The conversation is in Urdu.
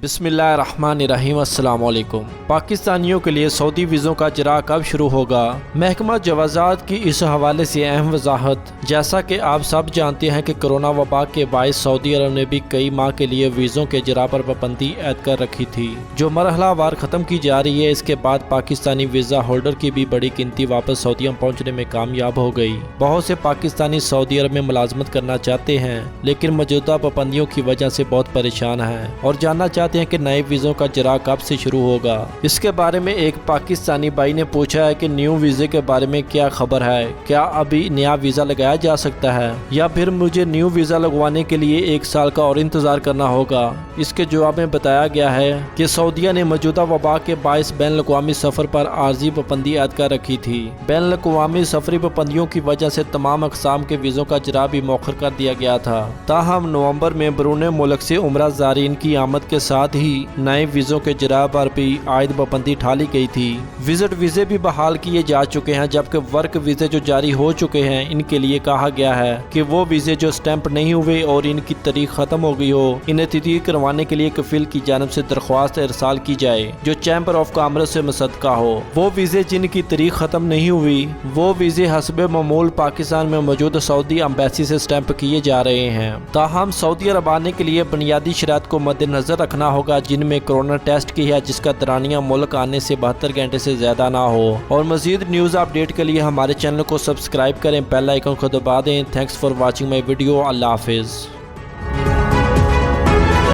بسم اللہ الرحمن الرحیم۔ السلام علیکم۔ پاکستانیوں کے لیے سعودی ویزوں کا اجراء کب شروع ہوگا؟ محکمہ جوازات کی اس حوالے سے اہم وضاحت۔ جیسا کہ آپ سب جانتے ہیں کہ کرونا وبا کے باعث سعودی عرب نے بھی کئی ماہ کے لیے ویزوں کے اجراء پر پابندی عائد کر رکھی تھی، جو مرحلہ وار ختم کی جا رہی ہے۔ اس کے بعد پاکستانی ویزا ہولڈر کی بھی بڑی گنتی واپس سعودیہ پہنچنے میں کامیاب ہو گئی۔ بہت سے پاکستانی سعودی عرب میں ملازمت کرنا چاہتے ہیں، لیکن موجودہ پابندیوں کی وجہ سے بہت پریشان ہیں اور جاننا چاہتے ہیں کہ نئے ویزوں کا اجراء کب سے شروع ہوگا۔ اس کے بارے میں ایک پاکستانی بھائی نے پوچھا ہے کہ نیو ویزے کے بارے میں کیا خبر ہے؟ کیا ابھی نیا ویزا لگایا جا سکتا ہے یا پھر مجھے نیو ویزا لگوانے کے لیے 1 سال کا اور انتظار کرنا ہوگا؟ اس کے جواب میں بتایا گیا ہے کہ سعودیہ نے موجودہ وبا کے باعث بین الاقوامی سفر پر عارضی پابندی عائد کر رکھی تھی۔ بین الاقوامی سفری پابندیوں کی وجہ سے تمام اقسام کے ویزوں کا اجراء بھی مؤخر کر دیا گیا تھا۔ تاہم نومبر میں بیرون ملک سے عمرہ زائرین کی آمد کے ساتھ ہی نئے ویزوں کے اجراء پر بھی عائد پابندی ٹھالی گئی تھی۔ وزٹ ویزے بھی بحال کیے جا چکے ہیں، جبکہ ورک ویزے جو جاری ہو چکے ہیں ان کے لیے کہا گیا ہے کہ وہ ویزے جو سٹیمپ نہیں ہوئے اور ان کی تاریخ ختم ہو گئی ہو، انہیں تجدید کروانے کے لیے کفیل کی جانب سے درخواست ارسال کی جائے جو چیمبر آف کامرس سے مصدقہ ہو۔ وہ ویزے جن کی تاریخ ختم نہیں ہوئی، وہ ویزے حسب معمول پاکستان میں موجود سعودی ایمبیسی سے سٹیمپ کیے جا رہے ہیں۔ تاہم سعودی عرب آنے کے لیے بنیادی شرائط کو مد نظر رکھنا ہوگا، جن میں کورونا ٹیسٹ کی ہے جس کا درانیہ ملک آنے سے 72 گھنٹے سے زیادہ نہ ہو۔ اور مزید نیوز اپڈیٹ کے لیے ہمارے چینل کو سبسکرائب کریں، بیل آئیکن کو دبا دیں۔ Thanks for watching my video. اللہ حافظ۔